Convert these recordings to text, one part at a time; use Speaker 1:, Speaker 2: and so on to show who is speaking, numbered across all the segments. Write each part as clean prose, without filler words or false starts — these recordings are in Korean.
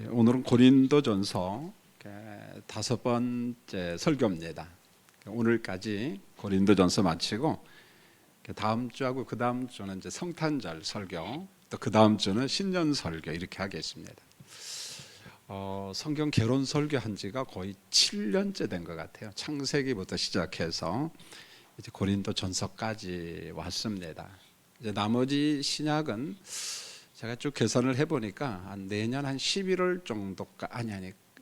Speaker 1: 오늘은 고린도전서 5번째 설교입니다. 오늘까지 고린도전서 마치고 다음 주하고 그 다음 주는 이제 성탄절 설교, 또 그 다음 주는 신년 설교 이렇게 하겠습니다. 성경 개론 설교한 지가 거의 7년째 된 것 같아요. 창세기부터 시작해서 이제 고린도전서까지 왔습니다. 이제 나머지 신약은 제가 쭉 계산을 해보니까 한 내년 한 11월 정도까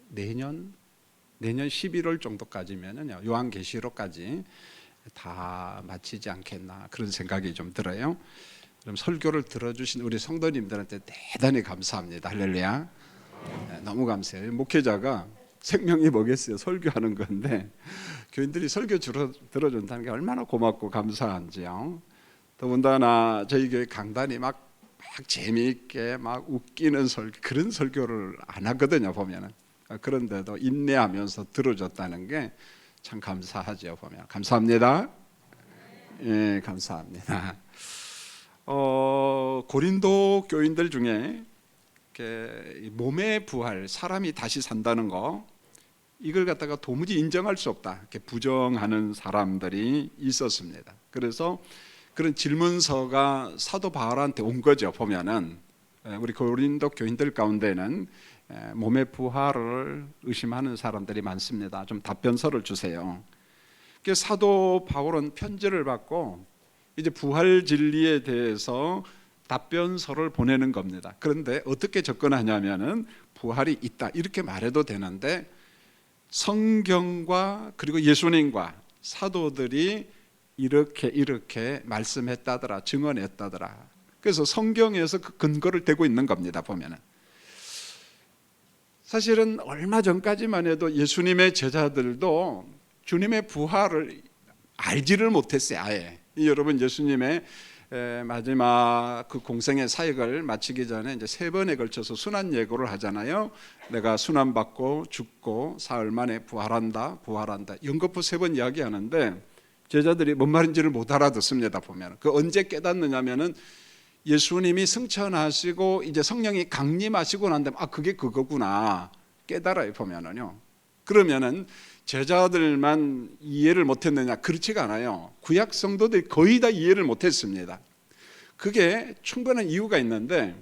Speaker 1: 내년 11월 정도까지면은요 요한계시록까지 다 마치지 않겠나 그런 생각이 좀 들어요. 그럼 설교를 들어주신 우리 성도님들한테 대단히 감사합니다. 할렐루야. 너무 감사해요. 목회자가 생명이 뭐겠어요? 설교하는 건데 교인들이 설교 들어준다는 게 얼마나 고맙고 감사한지요. 더군다나 저희 교회 강단이 막 재미있게 막 웃기는 그런 설교를 안 하거든요. 보면은 그런데도 인내하면서 들어줬다는 게 참 감사하죠. 보면 감사합니다. 예, 감사합니다. 고린도 교인들 중에 몸의 부활, 사람이 다시 산다는 거 이걸 갖다가 도무지 인정할 수 없다 이렇게 부정하는 사람들이 있었습니다. 그래서 그런 질문서가 사도 바울한테 온 거죠. 보면은 우리 고린도 교인들 가운데는 몸의 부활을 의심하는 사람들이 많습니다. 좀 답변서를 주세요. 사도 바울은 편지를 받고 이제 부활 진리에 대해서 답변서를 보내는 겁니다. 그런데 어떻게 접근하냐면은 부활이 있다 이렇게 말해도 되는데 성경과 그리고 예수님과 사도들이 이렇게 말씀했다더라, 증언했다더라. 그래서 성경에서 그 근거를 대고 있는 겁니다. 보면은 사실은 얼마 전까지만 해도 예수님의 제자들도 주님의 부활을 알지를 못했어요. 아예. 여러분 예수님의 마지막 그 공생의 사역을 마치기 전에 이제 3번에 걸쳐서 순환 예고를 하잖아요. 내가 순환 받고 죽고 사흘 만에 부활한다. 연거푸 3번 이야기하는데 제자들이 뭔 말인지를 못 알아듣습니다. 보면 그 언제 깨닫느냐면은 예수님이 승천하시고 이제 성령이 강림하시고 난 다음에 그게 그거구나 깨달아요. 보면은요. 그러면은 제자들만 이해를 못했느냐? 그렇지가 않아요. 구약 성도들이 거의 다 이해를 못했습니다. 그게 충분한 이유가 있는데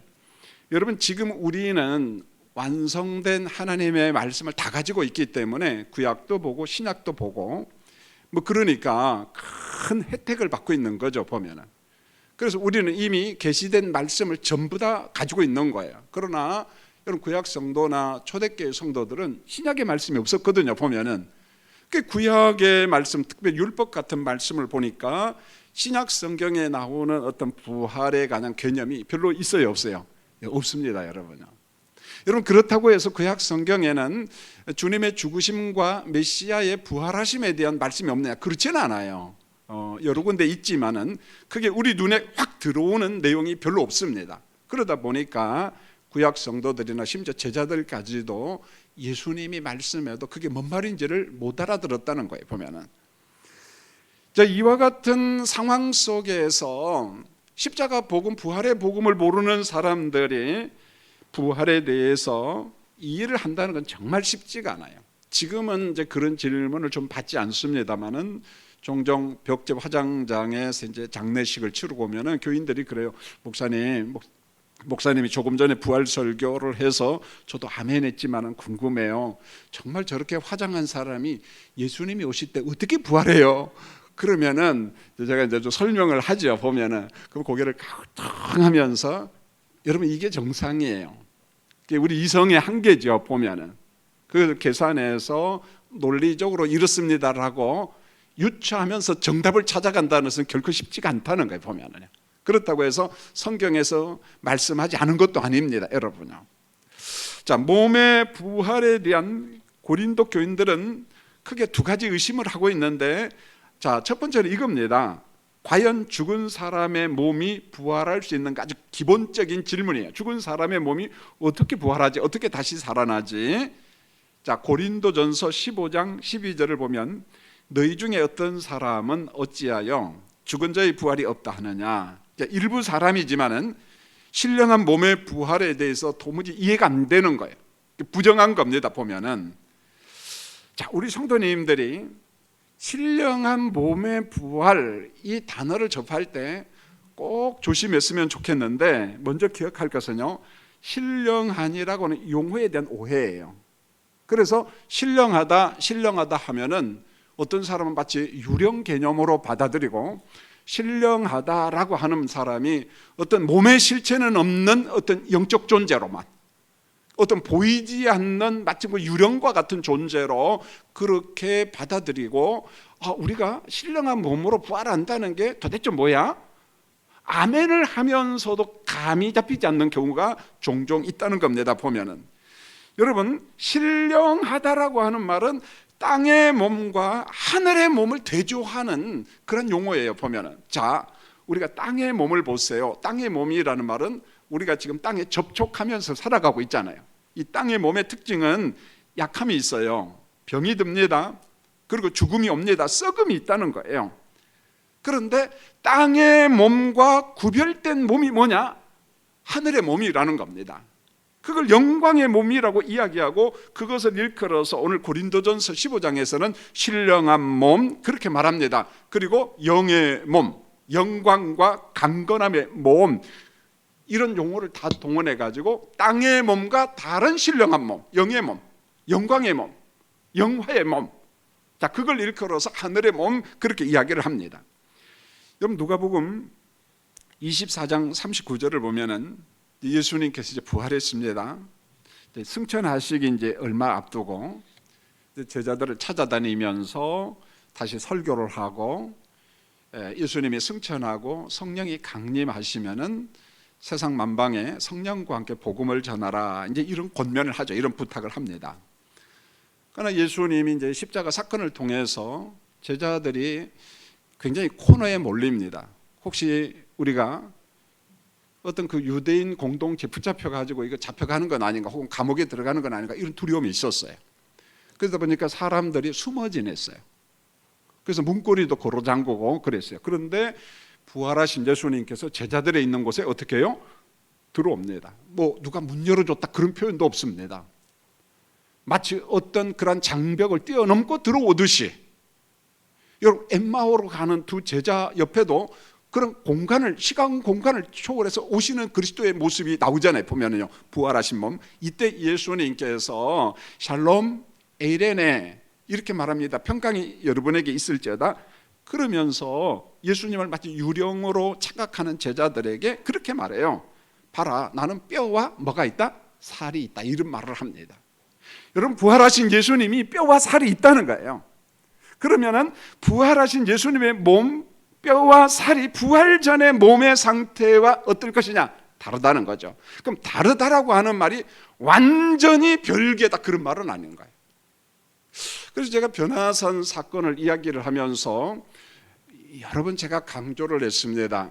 Speaker 1: 여러분 지금 우리는 완성된 하나님의 말씀을 다 가지고 있기 때문에 구약도 보고 신약도 보고 그러니까 큰 혜택을 받고 있는 거죠. 보면은. 그래서 우리는 이미 계시된 말씀을 전부 다 가지고 있는 거예요. 그러나 여러분 구약 성도나 초대교회 성도들은 신약의 말씀이 없었거든요. 보면은 그 구약의 말씀, 특별히 율법 같은 말씀을 보니까 신약 성경에 나오는 어떤 부활에 관한 개념이 별로 있어요, 없어요? 없습니다, 여러분요. 여러분 그렇다고 해서 구약 성경에는 주님의 죽으심과 메시아의 부활하심에 대한 말씀이 없느냐? 그렇지는 않아요. 여러 군데 있지만은 그게 우리 눈에 확 들어오는 내용이 별로 없습니다. 그러다 보니까 구약 성도들이나 심지어 제자들까지도 예수님이 말씀해도 그게 뭔 말인지를 못 알아들었다는 거예요. 보면은 자, 이와 같은 상황 속에서 십자가 복음, 부활의 복음을 모르는 사람들이 부활에 대해서 이해를 한다는 건 정말 쉽지가 않아요. 지금은 이제 그런 질문을 좀 받지 않습니다만은 종종 벽제 화장장에서 이제 장례식을 치르고 오면은 교인들이 그래요. 목사님이 조금 전에 부활 설교를 해서 저도 아멘 했지만은 궁금해요. 정말 저렇게 화장한 사람이 예수님이 오실 때 어떻게 부활해요? 그러면은 제가 이제 좀 설명을 하죠. 보면은 그 고개를 가우뚱하면서 여러분 이게 정상이에요. 우리 이성의 한계죠. 보면은 그 계산해서 논리적으로 이렇습니다라고 유추하면서 정답을 찾아간다는 것은 결코 쉽지가 않다는 거예요. 보면은요. 그렇다고 해서 성경에서 말씀하지 않은 것도 아닙니다, 여러분요. 자, 몸의 부활에 대한 고린도 교인들은 크게 2가지 의심을 하고 있는데, 자, 첫 번째는 이겁니다. 과연 죽은 사람의 몸이 부활할 수 있는가? 아주 기본적인 질문이에요. 죽은 사람의 몸이 어떻게 부활하지? 어떻게 다시 살아나지? 자, 고린도전서 15장 12절을 보면 너희 중에 어떤 사람은 어찌하여 죽은 자의 부활이 없다 하느냐? 일부 사람이지만은 신령한 몸의 부활에 대해서 도무지 이해가 안 되는 거예요. 부정한 겁니다. 보면은 자, 우리 성도님들이 신령한 몸의 부활 이 단어를 접할 때 꼭 조심했으면 좋겠는데, 먼저 기억할 것은요, 신령한이라고는 용어에 대한 오해예요. 그래서 신령하다 하면은 어떤 사람은 마치 유령 개념으로 받아들이고, 신령하다라고 하는 사람이 어떤 몸의 실체는 없는 어떤 영적 존재로만, 어떤 보이지 않는 마치 뭐 유령과 같은 존재로 그렇게 받아들이고, 우리가 신령한 몸으로 부활한다는 게 도대체 뭐야? 아멘을 하면서도 감이 잡히지 않는 경우가 종종 있다는 겁니다. 보면은 여러분, 신령하다라고 하는 말은 땅의 몸과 하늘의 몸을 대조하는 그런 용어예요. 보면은 자, 우리가 땅의 몸을 보세요. 땅의 몸이라는 말은 우리가 지금 땅에 접촉하면서 살아가고 있잖아요. 이 땅의 몸의 특징은 약함이 있어요. 병이 듭니다. 그리고 죽음이 옵니다. 썩음이 있다는 거예요. 그런데 땅의 몸과 구별된 몸이 뭐냐? 하늘의 몸이라는 겁니다. 그걸 영광의 몸이라고 이야기하고, 그것을 일컬어서 오늘 고린도전서 15장에서는 신령한 몸 그렇게 말합니다. 그리고 영의 몸, 영광과 강건함의 몸, 이런 용어를 다 동원해 가지고 땅의 몸과 다른 신령한 몸, 영의 몸, 영광의 몸, 영화의 몸, 자, 그걸 일컬어서 하늘의 몸 그렇게 이야기를 합니다. 여러분, 누가복음 24장 39절을 보면은 예수님께서 이제 부활했습니다. 승천하시기 이제 얼마 앞두고 제자들을 찾아다니면서 다시 설교를 하고, 예수님이 승천하고 성령이 강림하시면은 세상 만방에 성령과 함께 복음을 전하라, 이제 이런 권면을 하죠. 이런 부탁을 합니다. 그러나 예수님이 이제 십자가 사건을 통해서 제자들이 굉장히 코너에 몰립니다. 혹시 우리가 어떤 그 유대인 공동체 붙잡혀 가지고 이거 잡혀가는 건 아닌가, 혹은 감옥에 들어가는 건 아닌가, 이런 두려움이 있었어요. 그러다 보니까 사람들이 숨어 지냈어요. 그래서 문고리도 고로 잠그고 그랬어요. 그런데 부활하신 예수님께서 제자들의 있는 곳에 어떻게 해요? 들어옵니다. 뭐 누가 문 열어줬다 그런 표현도 없습니다. 마치 어떤 그런 장벽을 뛰어넘고 들어오듯이, 여러분, 엠마오로 가는 두 제자 옆에도 그런 공간을, 시간 공간을 초월해서 오시는 그리스도의 모습이 나오잖아요. 보면은요, 부활하신 몸. 이때 예수님께서 샬롬 에이레네 이렇게 말합니다. 평강이 여러분에게 있을지어다. 그러면서 예수님을 마치 유령으로 착각하는 제자들에게 그렇게 말해요. 봐라, 나는 뼈와 뭐가 있다? 살이 있다. 이런 말을 합니다. 여러분, 부활하신 예수님이 뼈와 살이 있다는 거예요. 그러면은 부활하신 예수님의 몸, 뼈와 살이 부활 전의 몸의 상태와 어떨 것이냐? 다르다는 거죠. 그럼 다르다라고 하는 말이 완전히 별개다, 그런 말은 아닌 거예요. 그래서 제가 변화산 사건을 이야기를 하면서 여러 번 제가 강조를 했습니다.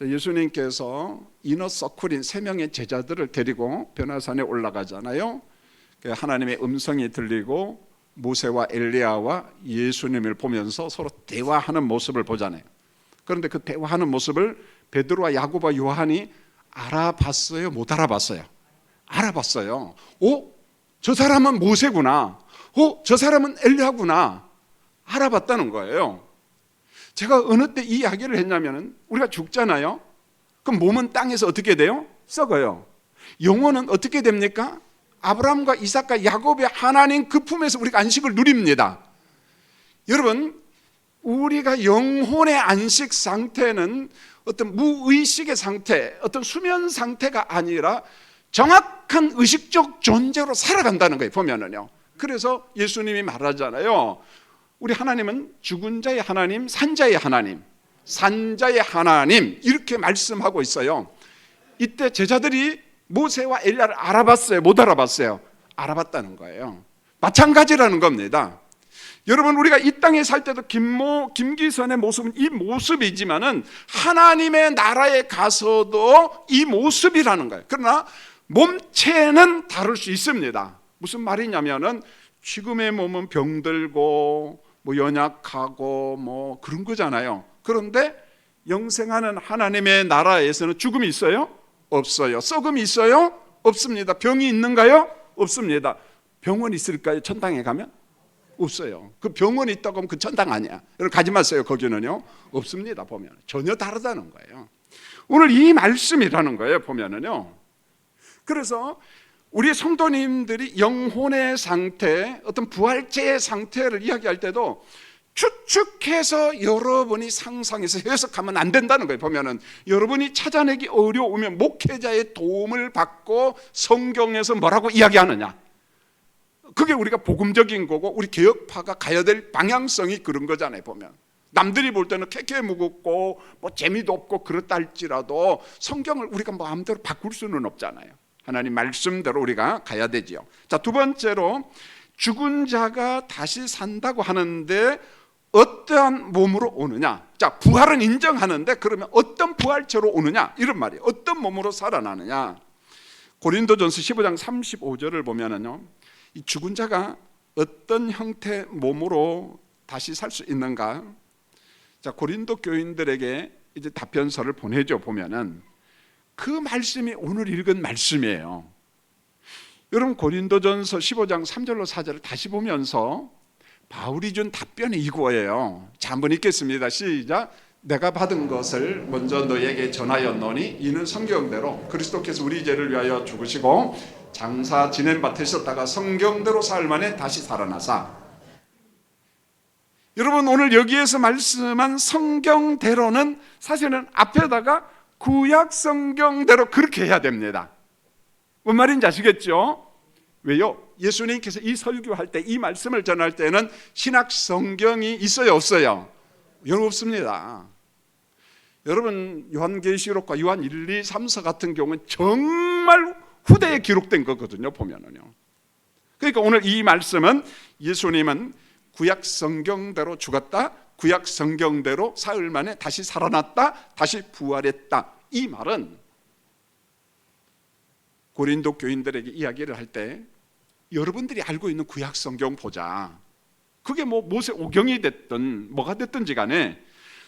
Speaker 1: 예수님께서 이너 서클인 3명의 제자들을 데리고 변화산에 올라가잖아요. 하나님의 음성이 들리고 모세와 엘리야와 예수님을 보면서 서로 대화하는 모습을 보잖아요. 그런데 그 대화하는 모습을 베드로와 야고보와 요한이 알아봤어요? 못 알아봤어요? 알아봤어요. 저 사람은 모세구나. 저 사람은 엘리야구나. 알아봤다는 거예요. 제가 어느 때 이 이야기를 했냐면, 우리가 죽잖아요. 그럼 몸은 땅에서 어떻게 돼요? 썩어요. 영혼은 어떻게 됩니까? 아브라함과 이삭과 야곱의 하나님 그 품에서 우리가 안식을 누립니다. 여러분, 우리가 영혼의 안식 상태는 어떤 무의식의 상태, 어떤 수면 상태가 아니라 정확한 의식적 존재로 살아간다는 거예요. 보면은요. 그래서 예수님이 말하잖아요. 우리 하나님은 죽은 자의 하나님, 산자의 하나님, 산자의 하나님, 이렇게 말씀하고 있어요. 이때 제자들이 모세와 엘리야를 알아봤어요? 못 알아봤어요? 알아봤다는 거예요. 마찬가지라는 겁니다. 여러분, 우리가 이 땅에 살 때도 김기선의 모습은 이 모습이지만은 하나님의 나라에 가서도 이 모습이라는 거예요. 그러나 몸체는 다를 수 있습니다. 무슨 말이냐면은 지금의 몸은 병들고 뭐 연약하고 뭐 그런 거잖아요. 그런데 영생하는 하나님의 나라에서는 죽음이 있어요? 없어요. 썩음이 있어요? 없습니다. 병이 있는가요? 없습니다. 병원 있을까요? 천당에 가면? 없어요. 그 병원이 있다고 하면 그 천당 아니야. 여러분 가지 마세요. 거기는요. 없습니다. 보면 전혀 다르다는 거예요. 오늘 이 말씀이라는 거예요. 보면은요. 그래서 우리 성도님들이 영혼의 상태, 어떤 부활체의 상태를 이야기할 때도 추측해서 여러분이 상상해서 해석하면 안 된다는 거예요. 보면은 여러분이 찾아내기 어려우면 목회자의 도움을 받고 성경에서 뭐라고 이야기하느냐, 그게 우리가 복음적인 거고 우리 개혁파가 가야 될 방향성이 그런 거잖아요. 보면 남들이 볼 때는 캐캐 묵었고 뭐 재미도 없고 그렇다 할지라도 성경을 우리가 마음대로 바꿀 수는 없잖아요. 하나님 말씀대로 우리가 가야 되지요. 자, 두 번째로 죽은 자가 다시 산다고 하는데 어떠한 몸으로 오느냐? 자, 부활은 인정하는데 그러면 어떤 부활체로 오느냐? 이런 말이에요. 어떤 몸으로 살아나느냐? 고린도전서 15장 35절을 보면은요, 이 죽은 자가 어떤 형태 몸으로 다시 살 수 있는가? 자, 고린도 교인들에게 이제 답변서를 보내죠. 보면은 그 말씀이 오늘 읽은 말씀이에요. 여러분 고린도전서 15장 3절로 4절을 다시 보면서 바울이 준 답변이 이거예요. 자, 한번 읽겠습니다. 시작. 내가 받은 것을 먼저 너에게 전하였노니 이는 성경대로 그리스도께서 우리 죄를 위하여 죽으시고 장사 지낸 바 되셨다가 성경대로 사흘 만에 다시 살아나사. 여러분 오늘 여기에서 말씀한 성경대로는 사실은 앞에다가 구약 성경대로 그렇게 해야 됩니다. 뭔 말인지 아시겠죠? 왜요? 예수님께서 이 설교할 때, 이 말씀을 전할 때는 신약 성경이 있어요, 없어요? 여러분 없습니다. 여러분 요한계시록과 요한 1, 2, 3서 같은 경우는 정말 후대에 기록된 거거든요. 보면은요. 그러니까 오늘 이 말씀은 예수님은 구약 성경대로 죽었다, 구약 성경대로 사흘 만에 다시 살아났다, 다시 부활했다. 이 말은 고린도 교인들에게 이야기를 할 때 여러분들이 알고 있는 구약 성경 보자. 그게 뭐 모세 오경이 됐든 뭐가 됐든지 간에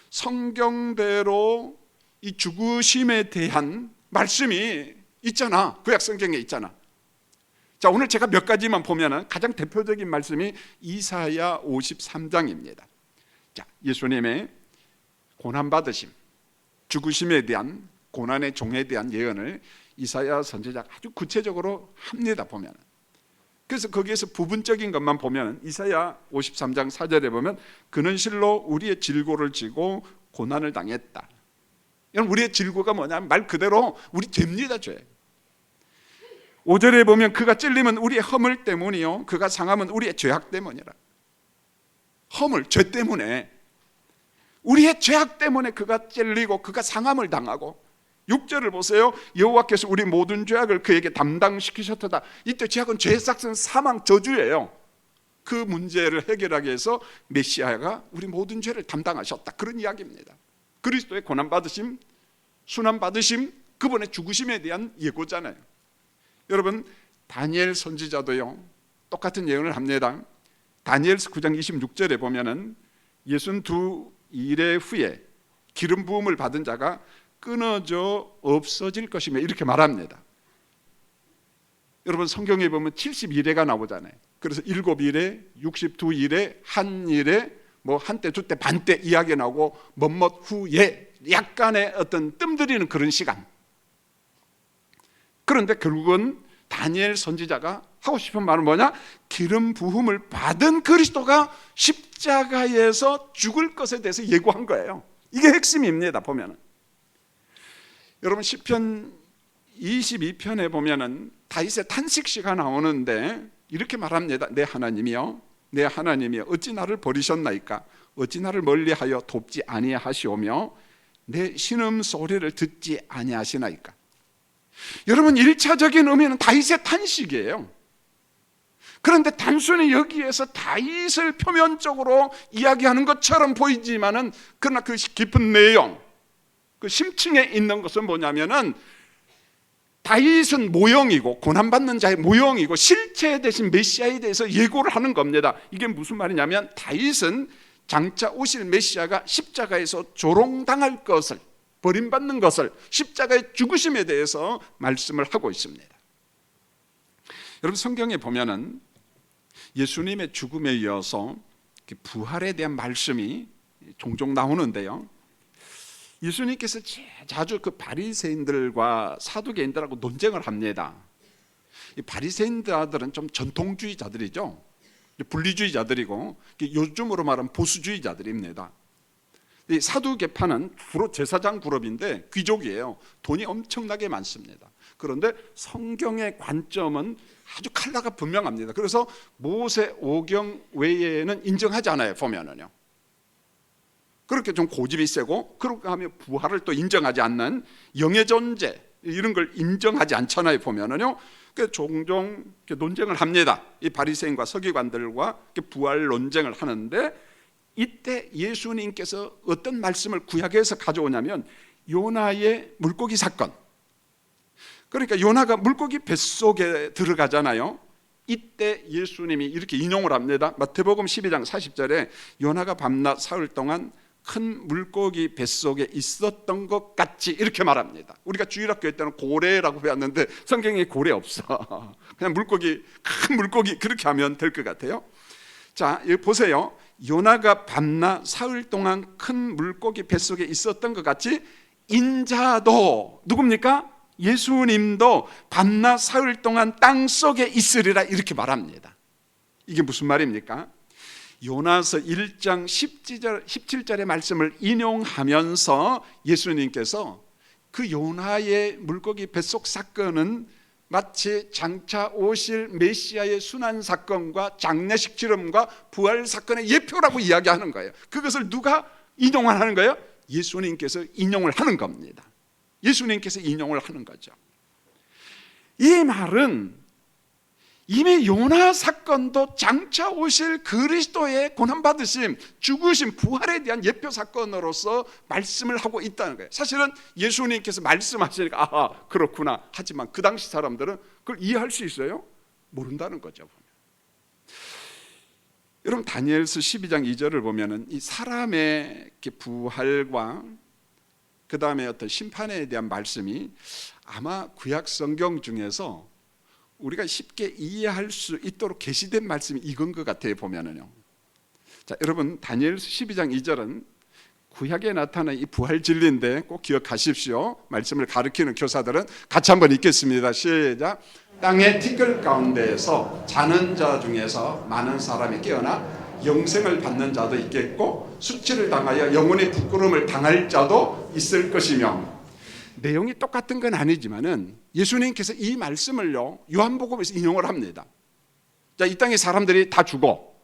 Speaker 1: 성경대로 이 죽으심에 대한 말씀이 있잖아. 구약 성경에 있잖아. 자, 오늘 제가 몇 가지만 보면은 가장 대표적인 말씀이 이사야 53장입니다. 자, 예수님의 고난 받으심, 죽으심에 대한 고난의 종에 대한 예언을 이사야 선지자가 아주 구체적으로 합니다. 보면. 그래서 거기에서 부분적인 것만 보면 이사야 53장 4절에 보면 그는 실로 우리의 질고를 지고 고난을 당했다. 여러분 우리의 질고가 뭐냐면 말 그대로 우리 죄입니다. 죄. 5절에 보면 그가 찔림은 우리의 허물 때문이요 그가 상함은 우리의 죄악 때문이라. 허물, 죄 때문에, 우리의 죄악 때문에 그가 찔리고 그가 상함을 당하고. 6절을 보세요. 여호와께서 우리 모든 죄악을 그에게 담당시키셨다. 이때 죄악은 죄의 싹은 사망 저주예요. 그 문제를 해결하기 위해서 메시아가 우리 모든 죄를 담당하셨다. 그런 이야기입니다. 그리스도의 고난받으심, 순환받으심, 그분의 죽으심에 대한 예고잖아요. 여러분 다니엘 선지자도요 똑같은 예언을 합니다. 다니엘서 9장 26절에 보면은 62일의 후에 기름 부음을 받은 자가 끊어져 없어질 것이며 이렇게 말합니다. 여러분 성경에 보면 72일에가 나오잖아요. 그래서 7일에, 62일에, 한일에, 뭐 한때, 두때, 반때 이야기 나오고 뭐뭇 후에 약간의 어떤 뜸들이는 그런 시간. 그런데 결국은 다니엘 선지자가 하고 싶은 말은 뭐냐? 기름 부음을 받은 그리스도가 십자가에서 죽을 것에 대해서 예고한 거예요. 이게 핵심입니다. 보면은 여러분 시편 22편에 보면은 다윗의 탄식시가 나오는데 이렇게 말합니다. 내 하나님이여, 내 하나님이여, 어찌 나를 버리셨나이까? 어찌 나를 멀리하여 돕지 아니하시오며 내 신음 소리를 듣지 아니하시나이까? 여러분 1차적인 의미는 다윗의 탄식이에요. 그런데 단순히 여기에서 다윗을 표면적으로 이야기하는 것처럼 보이지만은 그러나 그 깊은 내용, 그 심층에 있는 것은 뭐냐면은 다윗은 모형이고 고난받는 자의 모형이고 실체 대신 메시아에 대해서 예고를 하는 겁니다. 이게 무슨 말이냐면 다윗은 장차 오실 메시아가 십자가에서 조롱당할 것을, 버림받는 것을, 십자가의 죽으심에 대해서 말씀을 하고 있습니다. 여러분 성경에 보면은 예수님의 죽음에 이어서 부활에 대한 말씀이 종종 나오는데요, 예수님께서 자주 그 바리새인들과 사두개인들하고 논쟁을 합니다. 이 바리새인들은 좀 전통주의자들이죠. 분리주의자들이고 요즘으로 말하면 보수주의자들입니다. 이 사두개파는 주로 제사장 그룹인데 귀족이에요. 돈이 엄청나게 많습니다. 그런데 성경의 관점은 아주 칼라가 분명합니다. 그래서 모세 오경 외에는 인정하지 않아요. 보면은요, 그렇게 좀 고집이 세고, 그렇게 하면 부활을 또 인정하지 않는 영의 존재 이런 걸 인정하지 않잖아요. 보면은요, 종종 논쟁을 합니다. 이 바리새인과 서기관들과 부활 논쟁을 하는데, 이때 예수님께서 어떤 말씀을 구약에서 가져오냐면 요나의 물고기 사건. 그러니까 요나가 물고기 뱃속에 들어가잖아요. 이때 예수님이 이렇게 인용을 합니다. 마태복음 12장 40절에 요나가 밤낮 사흘 동안 큰 물고기 뱃속에 있었던 것 같이 이렇게 말합니다. 우리가 주일학교 때는 고래라고 배웠는데 성경에 고래 없어. 그냥 물고기, 큰 물고기 그렇게 하면 될 것 같아요. 자, 여기 보세요. 요나가 밤낮 사흘 동안 큰 물고기 뱃속에 있었던 것 같이 인자도, 누굽니까? 예수님도 밤낮 사흘 동안 땅속에 있으리라 이렇게 말합니다. 이게 무슨 말입니까? 요나서 1장 17절의 말씀을 인용하면서 예수님께서 그 요나의 물고기 뱃속 사건은 마치 장차 오실 메시아의 순환 사건과 장례식 치름과 부활 사건의 예표라고 이야기하는 거예요. 그것을 누가 인용을 하는 거예요? 예수님께서 인용을 하는 겁니다. 예수님께서 인용을 하는 거죠. 이 말은 이미 요나 사건도 장차 오실 그리스도의 고난받으심, 죽으심, 부활에 대한 예표 사건으로서 말씀을 하고 있다는 거예요. 사실은 예수님께서 말씀하시니까 아하 그렇구나 하지만 그 당시 사람들은 그걸 이해할 수 있어요? 모른다는 거죠. 여러분 다니엘서 12장 2절을 보면은 이 사람의 부활과 그 다음에 어떤 심판에 대한 말씀이 아마 구약 성경 중에서 우리가 쉽게 이해할 수 있도록 계시된 말씀이 이건 것 같아요. 보면은요. 자, 여러분 다니엘서 12장 2절은 구약에 나타난 이 부활 진리인데 꼭 기억하십시오. 말씀을 가르치는 교사들은 같이 한번 읽겠습니다. 시작. 땅의 티끌 가운데에서 자는 자 중에서 많은 사람이 깨어나 영생을 받는 자도 있겠고 수치를 당하여 영원히 부끄러움을 당할 자도 있을 것이며, 내용이 똑같은 건 아니지만은 예수님께서 이 말씀을요 요한복음에서 인용을 합니다. 자, 이 땅의 사람들이 다 죽어.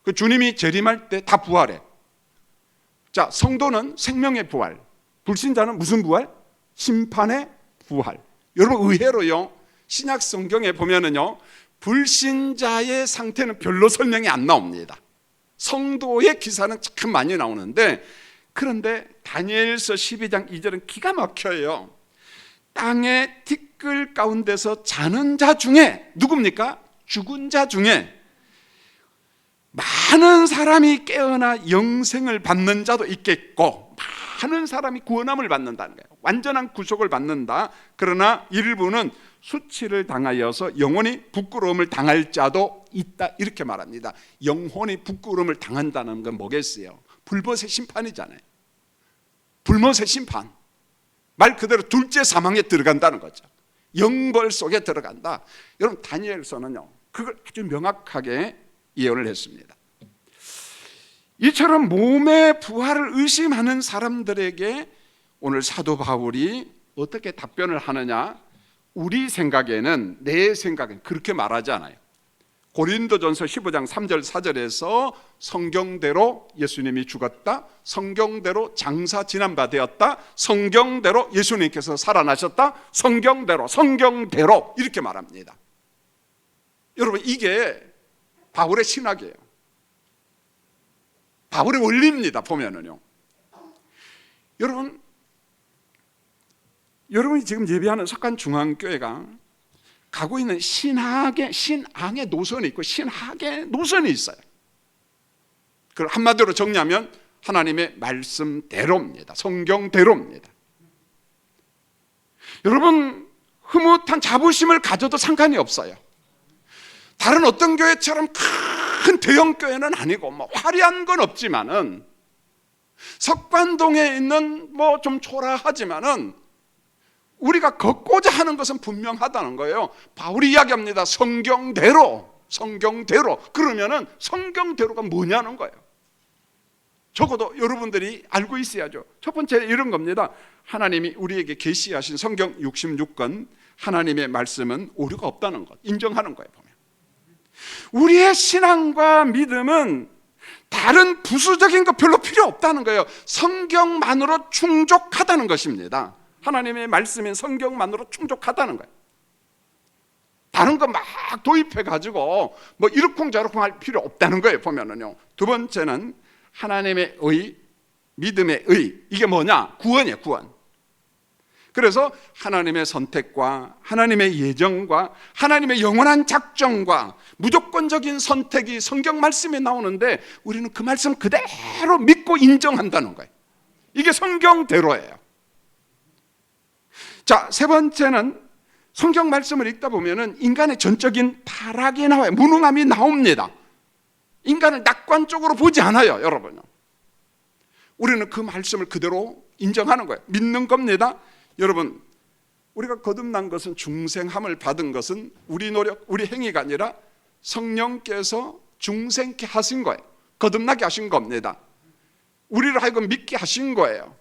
Speaker 1: 그 주님이 재림할 때 다 부활해. 자, 성도는 생명의 부활, 불신자는 무슨 부활? 심판의 부활. 여러분 의외로요 신약 성경에 보면은요 불신자의 상태는 별로 설명이 안 나옵니다. 성도의 기사는 참 많이 나오는데, 그런데 다니엘서 12장 2절은 기가 막혀요. 땅의 티끌 가운데서 자는 자 중에, 누굽니까? 죽은 자 중에 많은 사람이 깨어나 영생을 받는 자도 있겠고, 많은 사람이 구원함을 받는다는 거예요. 완전한 구속을 받는다. 그러나 일부는 수치를 당하여서 영원히 부끄러움을 당할 자도 있다 이렇게 말합니다. 영원히 부끄러움을 당한다는 건 뭐겠어요? 불법의 심판이잖아요. 불못의 심판, 말 그대로 둘째 사망에 들어간다는 거죠. 영벌 속에 들어간다. 여러분 다니엘서는요 그걸 아주 명확하게 예언을 했습니다. 이처럼 몸의 부활을 의심하는 사람들에게 오늘 사도 바울이 어떻게 답변을 하느냐, 우리 생각에는, 내 생각엔 그렇게 말하지 않아요. 고린도전서 15장 3절 4절에서 성경대로 예수님이 죽었다, 성경대로 장사 지난 바 되었다, 성경대로 예수님께서 살아나셨다, 성경대로 이렇게 말합니다. 여러분 이게 바울의 신학이에요. 바울의 원리입니다. 보면은요. 여러분이 지금 예배하는 석간중앙교회가 가고 있는 신앙의 노선이 있고 신학의 노선이 있어요. 그걸 한마디로 정리하면 하나님의 말씀대로입니다. 성경대로입니다. 여러분 흐뭇한 자부심을 가져도 상관이 없어요. 다른 어떤 교회처럼 큰 대형 교회는 아니고 뭐 화려한 건 없지만은, 석관동에 있는 뭐 좀 초라하지만은 우리가 걷고자 하는 것은 분명하다는 거예요. 바울이 이야기합니다. 성경대로. 그러면은 성경대로가 뭐냐는 거예요. 적어도 여러분들이 알고 있어야죠. 첫 번째 이런 겁니다. 하나님이 우리에게 계시하신 성경 66권 하나님의 말씀은 오류가 없다는 것, 인정하는 거예요. 보면 우리의 신앙과 믿음은 다른 부수적인 것 별로 필요 없다는 거예요. 성경만으로 충족하다는 것입니다. 하나님의 말씀인 성경만으로 충족하다는 거예요. 다른 거 막 도입해가지고 뭐 이러쿵저러쿵 할 필요 없다는 거예요. 보면은요. 두 번째는 하나님의 의, 믿음의 의. 이게 뭐냐? 구원이에요. 구원. 그래서 하나님의 선택과 하나님의 예정과 하나님의 영원한 작정과 무조건적인 선택이 성경 말씀에 나오는데 우리는 그 말씀 그대로 믿고 인정한다는 거예요. 이게 성경대로예요. 자, 세 번째는 성경 말씀을 읽다 보면은 인간의 전적인 타락이 나와요. 무능함이 나옵니다. 인간을 낙관적으로 보지 않아요, 여러분. 우리는 그 말씀을 그대로 인정하는 거예요. 믿는 겁니다. 여러분, 우리가 거듭난 것은, 중생함을 받은 것은 우리 노력, 우리 행위가 아니라 성령께서 중생케 하신 거예요. 거듭나게 하신 겁니다. 우리를 하여금 믿게 하신 거예요.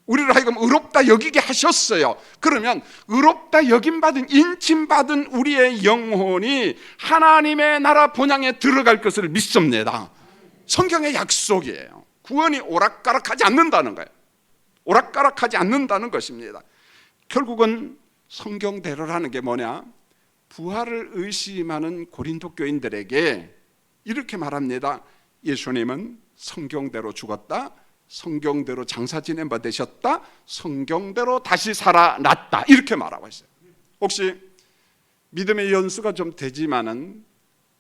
Speaker 1: 우리를 하여금 의롭다 여기게 하셨어요. 그러면 의롭다 여김받은, 인침받은 우리의 영혼이 하나님의 나라 본향에 들어갈 것을 믿습니다. 성경의 약속이에요. 구원이 오락가락하지 않는다는 거예요. 오락가락하지 않는다는 것입니다. 결국은 성경대로라는 게 뭐냐? 부활을 의심하는 고린도 교인들에게 이렇게 말합니다. 예수님은 성경대로 죽었다, 성경대로 장사 지낸 바 되셨다, 성경대로 다시 살아났다, 이렇게 말하고 있어요. 혹시 믿음의 연수가 좀 되지만은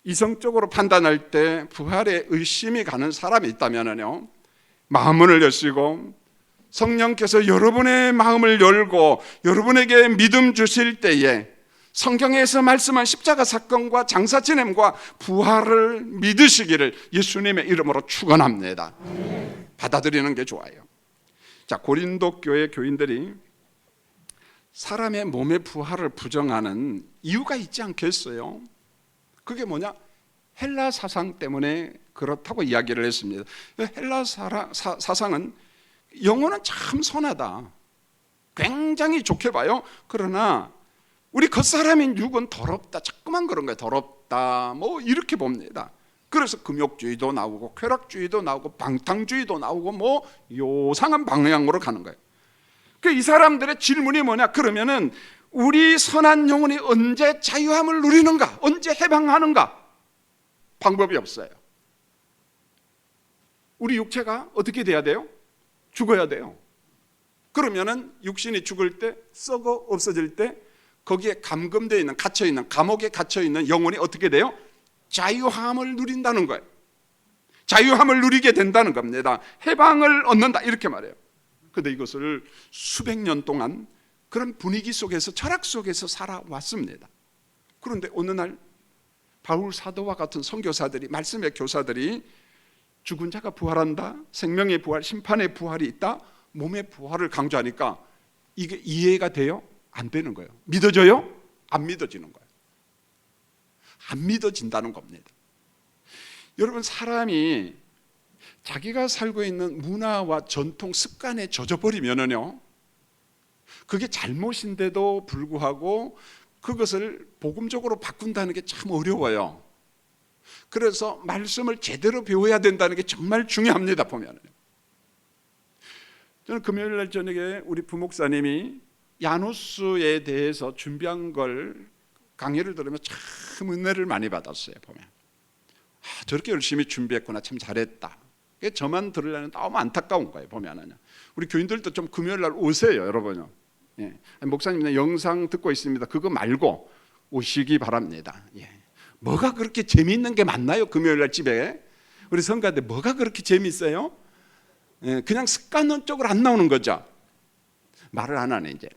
Speaker 1: 이성적으로 판단할 때 부활에 의심이 가는 사람이 있다면요, 마음문을 여시고 성령께서 여러분의 마음을 열고 여러분에게 믿음 주실 때에 성경에서 말씀한 십자가 사건과 장사 지냄과 부활을 믿으시기를 예수님의 이름으로 축원합니다. 받아들이는 게 좋아요. 자, 고린도 교회 교인들이 사람의 몸의 부활을 부정하는 이유가 있지 않겠어요? 그게 뭐냐? 헬라 사상 때문에 그렇다고 이야기를 했습니다. 헬라 사상은 영혼은 참 선하다, 굉장히 좋게 봐요. 그러나 우리 겉사람인 육은 더럽다, 자꾸만 그런 거예요. 더럽다, 뭐 이렇게 봅니다. 그래서 금욕주의도 나오고 쾌락주의도 나오고 방탕주의도 나오고 뭐 요상한 방향으로 가는 거예요. 이 사람들의 질문이 뭐냐? 그러면은 우리 선한 영혼이 언제 자유함을 누리는가? 언제 해방하는가? 방법이 없어요. 우리 육체가 어떻게 돼야 돼요? 죽어야 돼요. 그러면은 육신이 죽을 때, 썩어 없어질 때 거기에 감금되어 있는, 갇혀 있는, 감옥에 갇혀 있는 영혼이 어떻게 돼요? 자유함을 누린다는 거예요. 자유함을 누리게 된다는 겁니다. 해방을 얻는다, 이렇게 말해요. 그런데 이것을 수백 년 동안 그런 분위기 속에서, 철학 속에서 살아왔습니다. 그런데 어느 날 바울 사도와 같은 선교사들이, 말씀의 교사들이 죽은 자가 부활한다, 생명의 부활, 심판의 부활이 있다, 몸의 부활을 강조하니까 이게 이해가 돼요? 안 되는 거예요. 믿어져요? 안 믿어지는 거예요. 안 믿어진다는 겁니다. 여러분, 사람이 자기가 살고 있는 문화와 전통, 습관에 젖어버리면은요, 그게 잘못인데도 불구하고 그것을 복음적으로 바꾼다는 게 참 어려워요. 그래서 말씀을 제대로 배워야 된다는 게 정말 중요합니다. 보면은 저는 금요일 날 저녁에 우리 부목사님이 야누스에 대해서 준비한 걸 강의를 들으면 참 은혜를 많이 받았어요. 보면 저렇게 열심히 준비했구나, 참 잘했다. 저만 들으려면 너무 안타까운 거예요. 보면은 우리 교인들도 좀 금요일 날 오세요, 여러분요. 예. 목사님 영상 듣고 있습니다. 그거 말고 오시기 바랍니다. 예. 뭐가 그렇게 재미있는 게 많나요? 금요일 날 집에 우리 성가대 뭐가 그렇게 재미있어요? 예. 그냥 습관적으로 안 나오는 거죠. 말을 안 하네 이제.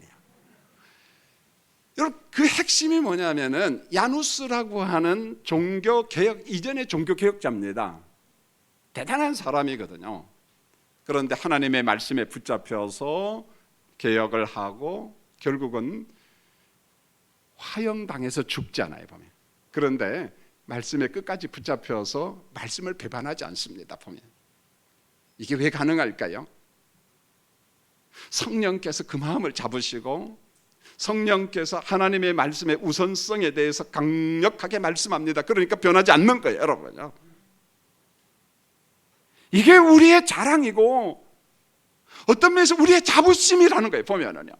Speaker 1: 여러분, 그 핵심이 뭐냐면은 야누스라고 하는 종교개혁 이전의 종교개혁자입니다. 대단한 사람이거든요. 그런데 하나님의 말씀에 붙잡혀서 개혁을 하고 결국은 화형당해서 죽잖아요, 보면. 그런데 말씀에 끝까지 붙잡혀서 말씀을 배반하지 않습니다, 보면. 이게 왜 가능할까요? 성령께서 그 마음을 잡으시고 성령께서 하나님의 말씀의 우선성에 대해서 강력하게 말씀합니다. 그러니까 변하지 않는 거예요, 여러분요. 이게 우리의 자랑이고 어떤 면에서 우리의 자부심이라는 거예요, 보면은요.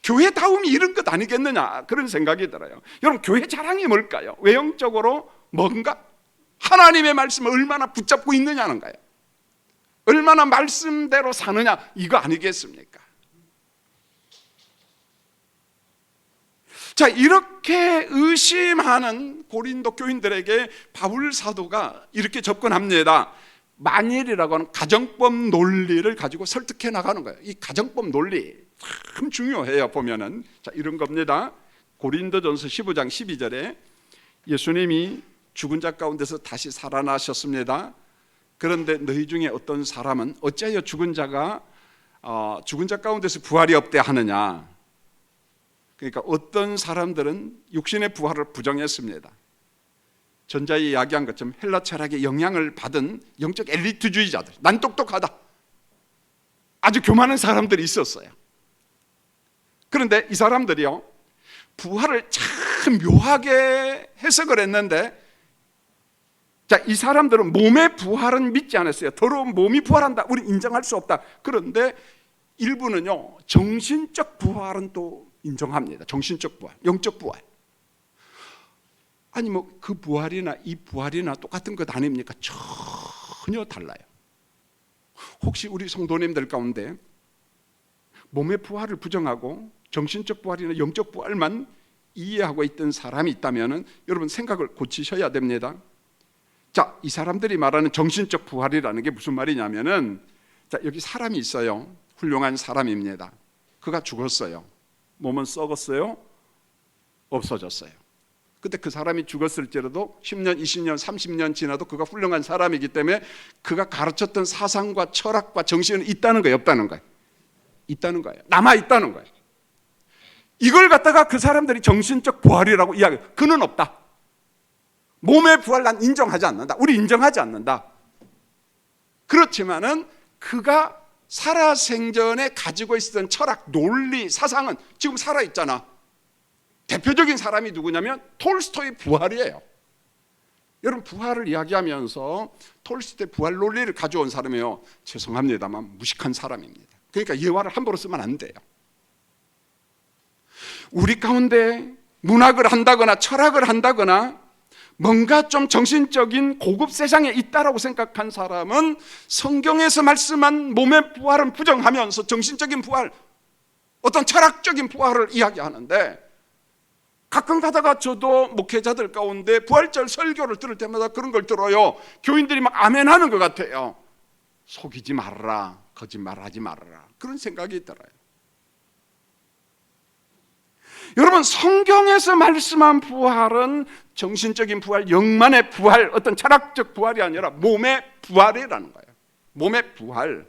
Speaker 1: 교회다움이 이런 것 아니겠느냐, 그런 생각이 들어요. 여러분, 교회 자랑이 뭘까요? 외형적으로 뭔가 하나님의 말씀을 얼마나 붙잡고 있느냐는 거예요. 얼마나 말씀대로 사느냐, 이거 아니겠습니까? 자, 이렇게 의심하는 고린도 교인들에게 바울 사도가 이렇게 접근합니다. 만일이라고 하는 가정법 논리를 가지고 설득해 나가는 거예요. 이 가정법 논리 참 중요해요. 보면은 자, 이런 겁니다. 고린도전서 15장 12절에 예수님이 죽은 자 가운데서 다시 살아나셨습니다. 그런데 너희 중에 어떤 사람은 어찌하여 죽은 자 가운데서 부활이 없대 하느냐. 그러니까 어떤 사람들은 육신의 부활을 부정했습니다. 전자에 이야기한 것처럼 헬라 철학의 영향을 받은 영적 엘리트주의자들, 난 똑똑하다, 아주 교만한 사람들이 있었어요. 그런데 이 사람들이요, 부활을 참 묘하게 해석을 했는데, 자, 이 사람들은 몸의 부활은 믿지 않았어요. 더러운 몸이 부활한다, 우리 인정할 수 없다. 그런데 일부는요, 정신적 부활은 또 인정합니다. 정신적 부활, 영적 부활. 아니 뭐 그 부활이나 이 부활이나 똑같은 것 아닙니까? 전혀 달라요. 혹시 우리 성도님들 가운데 몸의 부활을 부정하고 정신적 부활이나 영적 부활만 이해하고 있던 사람이 있다면 여러분 생각을 고치셔야 됩니다. 자, 이 사람들이 말하는 정신적 부활이라는 게 무슨 말이냐면은, 자, 여기 사람이 있어요. 훌륭한 사람입니다. 그가 죽었어요. 몸은 썩었어요? 없어졌어요. 근데 그 사람이 죽었을지라도 10년, 20년, 30년 지나도 그가 훌륭한 사람이기 때문에 그가 가르쳤던 사상과 철학과 정신은 있다는 거예요, 없다는 거예요? 있다는 거예요. 남아있다는 거예요. 이걸 갖다가 그 사람들이 정신적 부활이라고 이야기해요. 그는 없다. 몸의 부활 난 인정하지 않는다. 우리 인정하지 않는다. 그렇지만은 그가 살아생전에 가지고 있었던 철학, 논리, 사상은 지금 살아있잖아. 대표적인 사람이 누구냐면 톨스토이의 부활이에요. 여러분, 부활을 이야기하면서 톨스토이의 부활 논리를 가져온 사람이에요. 죄송합니다만 무식한 사람입니다. 그러니까 예화를 함부로 쓰면 안 돼요. 우리 가운데 문학을 한다거나 철학을 한다거나 뭔가 좀 정신적인 고급 세상에 있다라고 생각한 사람은 성경에서 말씀한 몸의 부활은 부정하면서 정신적인 부활, 어떤 철학적인 부활을 이야기하는데, 가끔 가다가 저도 목회자들 가운데 부활절 설교를 들을 때마다 그런 걸 들어요. 교인들이 막 아멘하는 것 같아요. 속이지 말아라, 거짓말하지 말아라, 그런 생각이 들어요. 여러분, 성경에서 말씀한 부활은 정신적인 부활, 영만의 부활, 어떤 철학적 부활이 아니라 몸의 부활이라는 거예요. 몸의 부활.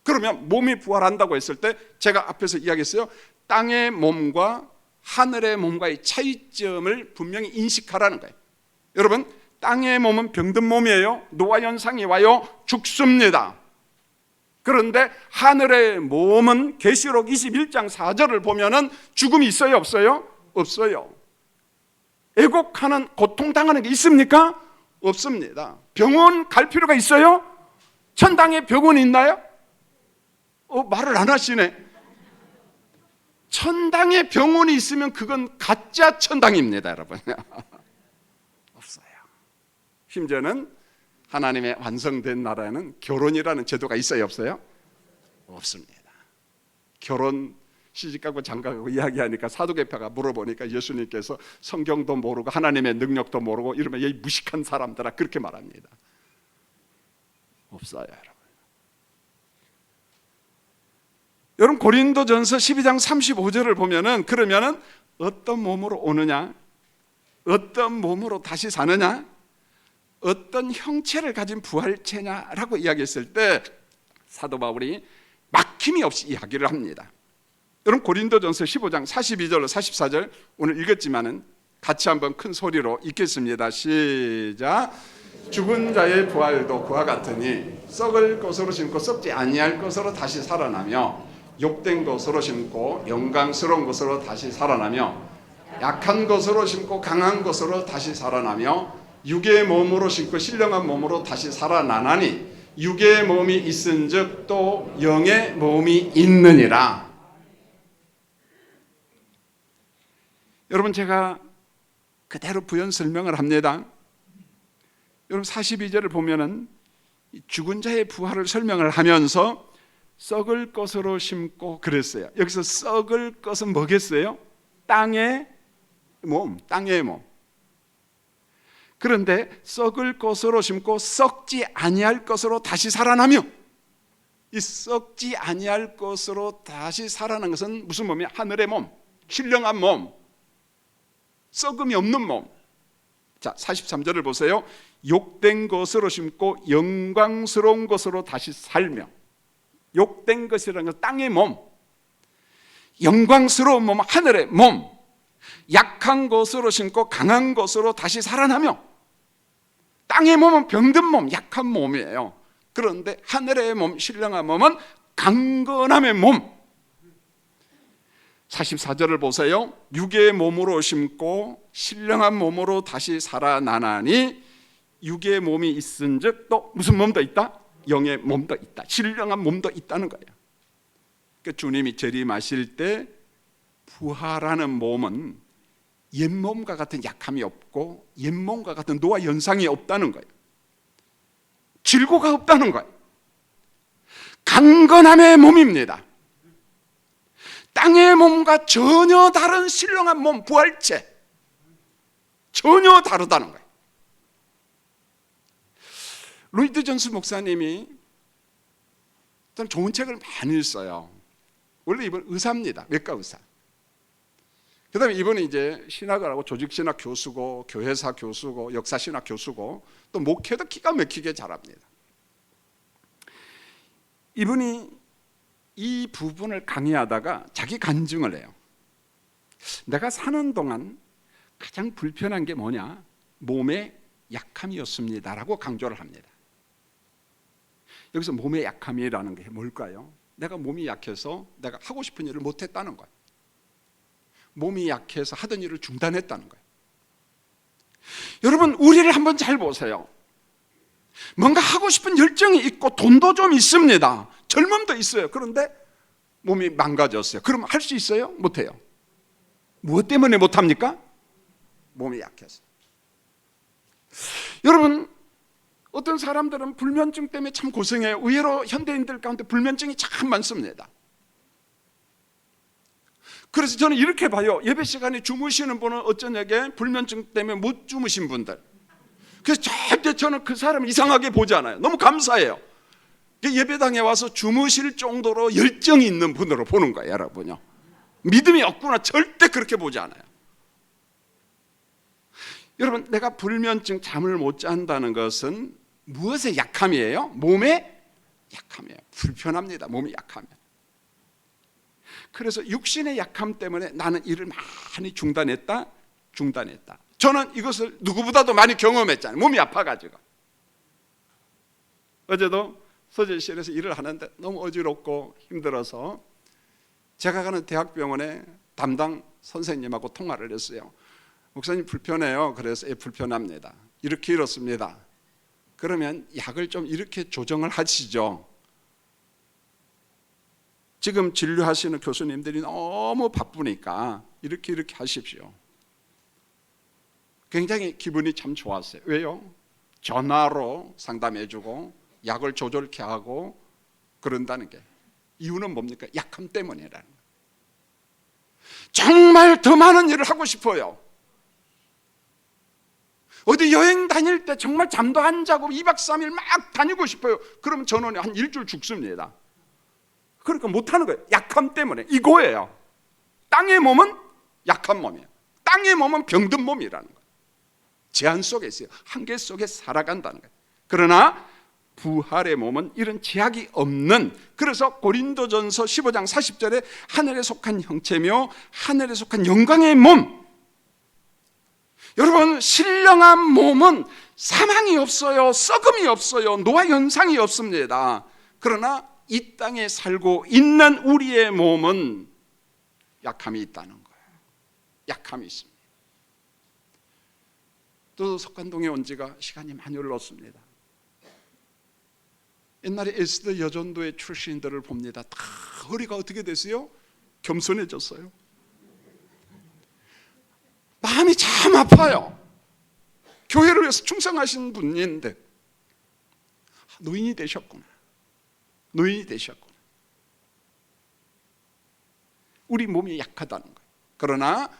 Speaker 1: 그러면 몸이 부활한다고 했을 때 제가 앞에서 이야기했어요. 땅의 몸과 하늘의 몸과의 차이점을 분명히 인식하라는 거예요. 여러분, 땅의 몸은 병든 몸이에요. 노화 현상이 와요. 죽습니다. 그런데 하늘의 몸은 계시록 21장 4절을 보면은 죽음이 있어요, 없어요? 없어요. 애곡하는, 고통당하는 게 있습니까? 없습니다. 병원 갈 필요가 있어요? 천당에 병원이 있나요? 말을 안 하시네. 천당에 병원이 있으면 그건 가짜 천당입니다, 여러분. 없어요. 심지어는 하나님의 완성된 나라에는 결혼이라는 제도가 있어요, 없어요? 없습니다. 결혼, 시집가고 장가가고 이야기하니까 사도계파가 물어보니까 예수님께서 성경도 모르고 하나님의 능력도 모르고 이러면 이 무식한 사람들아, 그렇게 말합니다. 없어요, 여러분. 여러분 고린도전서 12장 35절을 보면은 그러면은 어떤 몸으로 오느냐, 어떤 몸으로 다시 사느냐, 어떤 형체를 가진 부활체냐라고 이야기했을 때 사도 바울이 막힘이 없이 이야기를 합니다. 여러분 고린도전서 15장 42절로 44절 오늘 읽었지만은 같이 한번 큰 소리로 읽겠습니다. 시작. 죽은 자의 부활도 그와 같으니 썩을 것으로 심고 썩지 아니할 것으로 다시 살아나며 욕된 것으로 심고 영광스러운 것으로 다시 살아나며 약한 것으로 심고 강한 것으로 다시 살아나며 육의 몸으로 심고 신령한 몸으로 다시 살아나나니 육의 몸이 있은즉 또 영의 몸이 있느니라. 여러분 제가 그대로 부연 설명을 합니다. 여러분 42절을 보면은 죽은 자의 부활을 설명을 하면서 썩을 것으로 심고 그랬어요. 여기서 썩을 것은 뭐겠어요? 땅의 몸, 땅의 몸. 그런데 썩을 것으로 심고 썩지 아니할 것으로 다시 살아나며, 이 썩지 아니할 것으로 다시 살아난 것은 무슨 몸이야? 하늘의 몸, 신령한 몸, 썩음이 없는 몸. 자, 43절을 보세요. 욕된 것으로 심고 영광스러운 것으로 다시 살며. 욕된 것이라는 건 땅의 몸, 영광스러운 몸, 하늘의 몸. 약한 것으로 심고 강한 것으로 다시 살아나며. 땅의 몸은 병든 몸, 약한 몸이에요. 그런데 하늘의 몸, 신령한 몸은 강건함의 몸. 44절을 보세요. 육의 몸으로 심고 신령한 몸으로 다시 살아나나니 육의 몸이 있은즉 또 무슨 몸도 있다? 영의 몸도 있다. 신령한 몸도 있다는 거예요. 그러니까 주님이 재림하실 때 부활하는 몸은 옛몸과 같은 약함이 없고 옛몸과 같은 노화 현상이 없다는 거예요. 질고가 없다는 거예요. 강건함의 몸입니다. 땅의 몸과 전혀 다른 신령한 몸, 부활체, 전혀 다르다는 거예요. 로이드 존스 목사님이 참 좋은 책을 많이 써요. 원래 이분 의사입니다. 외과 의사. 그 다음에 이분은 이제 신학을 하고 조직신학 교수고 교회사 교수고 역사신학 교수고 또 목회도 기가 막히게 잘합니다. 이분이 이 부분을 강의하다가 자기 간증을 해요. 내가 사는 동안 가장 불편한 게 뭐냐? 몸의 약함이었습니다라고 강조를 합니다. 여기서 몸의 약함이라는 게 뭘까요? 내가 몸이 약해서 내가 하고 싶은 일을 못했다는 거예요. 몸이 약해서 하던 일을 중단했다는 거예요. 여러분 우리를 한번 잘 보세요. 뭔가 하고 싶은 열정이 있고 돈도 좀 있습니다. 젊음도 있어요. 그런데 몸이 망가졌어요. 그럼 할 수 있어요? 못해요. 무엇 때문에 못합니까? 몸이 약해서. 여러분 어떤 사람들은 불면증 때문에 참 고생해요. 의외로 현대인들 가운데 불면증이 참 많습니다. 그래서 저는 이렇게 봐요. 예배 시간에 주무시는 분은 어쩌냐게 불면증 때문에 못 주무신 분들. 그래서 절대 저는 그 사람을 이상하게 보지 않아요. 너무 감사해요. 예배당에 와서 주무실 정도로 열정이 있는 분으로 보는 거예요. 여러분요. 믿음이 없구나 절대 그렇게 보지 않아요. 여러분 내가 불면증 잠을 못 잔다는 것은 무엇의 약함이에요? 몸의 약함이에요. 불편합니다. 몸이 약하면. 그래서 육신의 약함 때문에 나는 일을 많이 중단했다. 저는 이것을 누구보다도 많이 경험했잖아요. 몸이 아파가지고. 어제도 서재실에서 일을 하는데 너무 어지럽고 힘들어서 제가 가는 대학병원에 담당 선생님하고 통화를 했어요. 목사님 불편해요. 그래서 불편합니다. 이렇게 이렇습니다. 그러면 약을 좀 이렇게 조정을 하시죠. 지금 진료하시는 교수님들이 너무 바쁘니까 이렇게 하십시오. 굉장히 기분이 참 좋았어요. 왜요? 전화로 상담해주고 약을 조절케 하고 그런다는 게 이유는 뭡니까? 약함 때문이라는 거예요. 정말 더 많은 일을 하고 싶어요. 어디 여행 다닐 때 정말 잠도 안 자고 2박 3일 막 다니고 싶어요. 그러면 전원이 한 일주일 죽습니다. 그러니까 못하는 거예요. 약함 때문에. 이거예요. 땅의 몸은 약한 몸이에요. 땅의 몸은 병든 몸이라는 거예요. 제한 속에 있어요. 한계 속에 살아간다는 거예요. 그러나 부활의 몸은 이런 제약이 없는, 그래서 고린도전서 15장 40절에 하늘에 속한 형체며 하늘에 속한 영광의 몸. 여러분, 신령한 몸은 사망이 없어요. 썩음이 없어요. 노화 현상이 없습니다. 그러나 이 땅에 살고 있는 우리의 몸은 약함이 있다는 거예요. 약함이 있습니다. 또 석관동에 온 지가 시간이 많이 흘렀습니다. 옛날에 에스더 여전도의 출신들을 봅니다. 다 허리가 어떻게 됐어요? 겸손해졌어요. 마음이 참 아파요. 교회를 위해서 충성하신 분인데 노인이 되셨구나. 노인이 되셨구나. 우리 몸이 약하다는 거예요. 그러나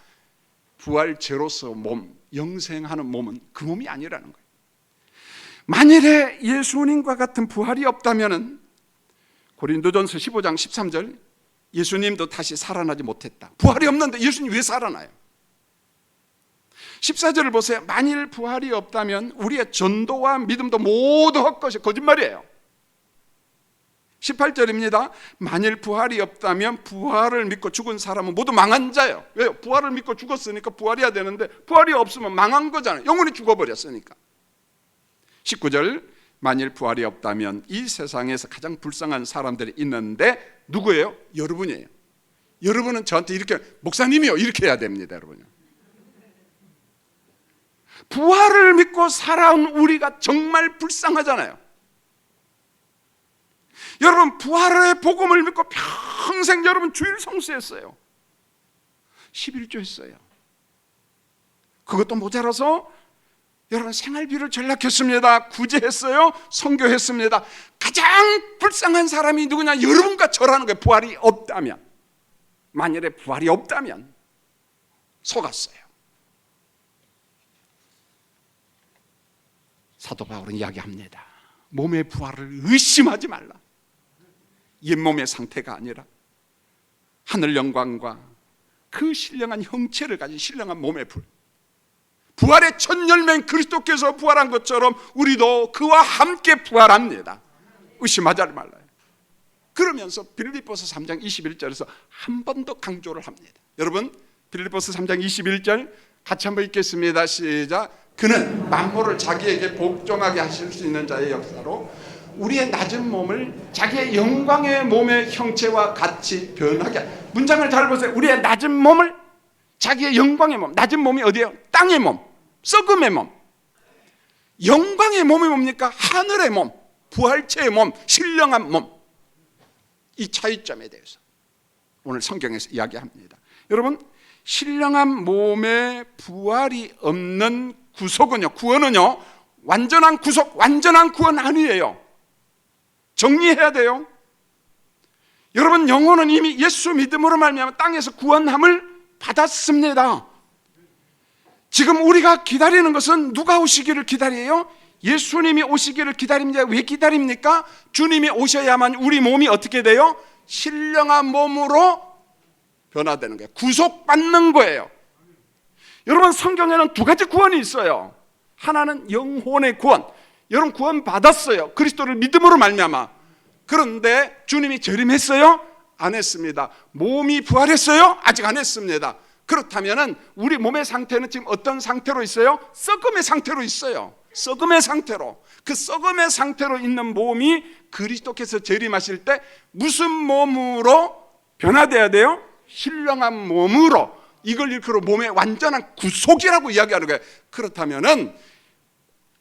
Speaker 1: 부활제로서 몸, 영생하는 몸은 그 몸이 아니라는 거예요. 만일에 예수님과 같은 부활이 없다면 고린도전서 15장 13절, 예수님도 다시 살아나지 못했다. 부활이 없는데 예수님 왜 살아나요? 14절을 보세요. 만일 부활이 없다면 우리의 전도와 믿음도 모두 헛것이 거짓말이에요. 18절입니다. 만일 부활이 없다면 부활을 믿고 죽은 사람은 모두 망한 자예요. 왜요? 부활을 믿고 죽었으니까 부활해야 되는데 부활이 없으면 망한 거잖아요. 영원히 죽어버렸으니까. 19절, 만일 부활이 없다면 이 세상에서 가장 불쌍한 사람들이 있는데 누구예요? 여러분이에요. 여러분은 저한테 이렇게, 목사님이요, 이렇게 해야 됩니다. 여러분, 부활을 믿고 살아온 우리가 정말 불쌍하잖아요. 여러분, 부활의 복음을 믿고 평생 여러분 주일 성수했어요. 11조 했어요. 그것도 모자라서 여러분 생활비를 전락했습니다. 구제했어요. 선교했습니다. 가장 불쌍한 사람이 누구냐? 여러분과 저라는 거예요. 부활이 없다면, 만일에 부활이 없다면 속았어요. 사도 바울은 이야기합니다. 몸의 부활을 의심하지 말라. 옛몸의 상태가 아니라 하늘 영광과 그 신령한 형체를 가진 신령한 몸의 부활의 첫 열매인 그리스도께서 부활한 것처럼 우리도 그와 함께 부활합니다. 의심하지 말라요. 그러면서 빌립보서 3장 21절에서 한 번 더 강조를 합니다. 여러분, 빌립보서 3장 21절 같이 한번 읽겠습니다. 시작. 그는 만물을 자기에게 복종하게 하실 수 있는 자의 역사로 우리의 낮은 몸을 자기의 영광의 몸의 형체와 같이 변하게. 문장을 잘 보세요. 우리의 낮은 몸을 자기의 영광의 몸. 낮은 몸이 어디예요? 땅의 몸, 썩음의 몸. 영광의 몸이 뭡니까? 하늘의 몸, 부활체의 몸, 신령한 몸. 이 차이점에 대해서 오늘 성경에서 이야기합니다. 여러분, 신령한 몸에 부활이 없는 구속은요, 구원은요, 완전한 구속, 완전한 구원 아니에요. 정리해야 돼요. 여러분, 영혼은 이미 예수 믿음으로 말미암아 땅에서 구원함을 받았습니다. 지금 우리가 기다리는 것은 누가 오시기를 기다려요? 예수님이 오시기를 기다립니다. 왜 기다립니까? 주님이 오셔야만 우리 몸이 어떻게 돼요? 신령한 몸으로 변화되는 거예요. 구속받는 거예요. 여러분, 성경에는 두 가지 구원이 있어요. 하나는 영혼의 구원. 여러분, 구원 받았어요. 그리스도를 믿음으로 말미암아. 그런데 주님이 재림했어요? 안 했습니다. 몸이 부활했어요? 아직 안 했습니다. 그렇다면 우리 몸의 상태는 지금 어떤 상태로 있어요? 썩음의 상태로 있어요. 썩음의 상태로. 그 썩음의 상태로 있는 몸이 그리스도께서 재림하실 때 무슨 몸으로 변화돼야 돼요? 신령한 몸으로. 이걸 일컬어 몸의 완전한 구속이라고 이야기하는 거예요. 그렇다면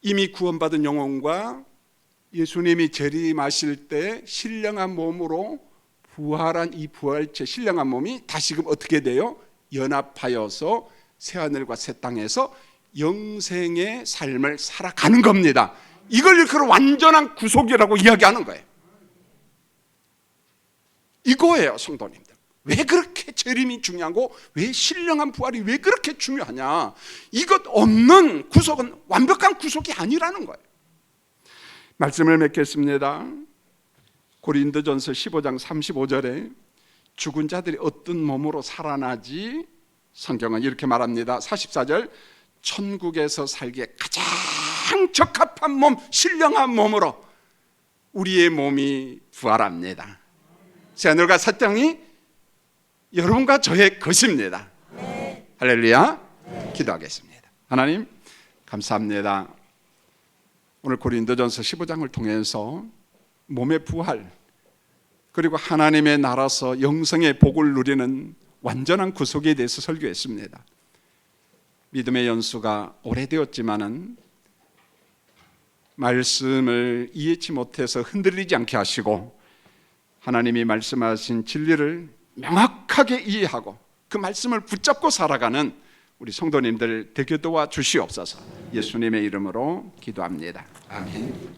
Speaker 1: 이미 구원받은 영혼과 예수님이 재림하실 때 신령한 몸으로 부활한 이 부활체 신령한 몸이 다시금 어떻게 돼요? 연합하여서 새하늘과 새 땅에서 영생의 삶을 살아가는 겁니다. 이걸 일컬어 완전한 구속이라고 이야기하는 거예요. 이거예요, 성도님들. 왜 그렇게 재림이 중요하고 왜 신령한 부활이 왜 그렇게 중요하냐? 이것 없는 구속은 완벽한 구속이 아니라는 거예요. 말씀을 맺겠습니다. 고린도전서 15장 35절에 죽은 자들이 어떤 몸으로 살아나지? 성경은 이렇게 말합니다. 44절, 천국에서 살기에 가장 적합한 몸, 신령한 몸으로 우리의 몸이 부활합니다. 새하늘과 새 땅이 여러분과 저의 것입니다. 할렐루야. 기도하겠습니다. 하나님 감사합니다. 오늘 고린도전서 15장을 통해서 몸의 부활, 그리고 하나님의 나라서 영생의 복을 누리는 완전한 구속에 대해서 설교했습니다. 믿음의 연수가 오래되었지만은 말씀을 이해치 못해서 흔들리지 않게 하시고 하나님이 말씀하신 진리를 명확하게 이해하고 그 말씀을 붙잡고 살아가는 우리 성도님들 되게 도와 주시옵소서. 예수님의 이름으로 기도합니다. 아멘.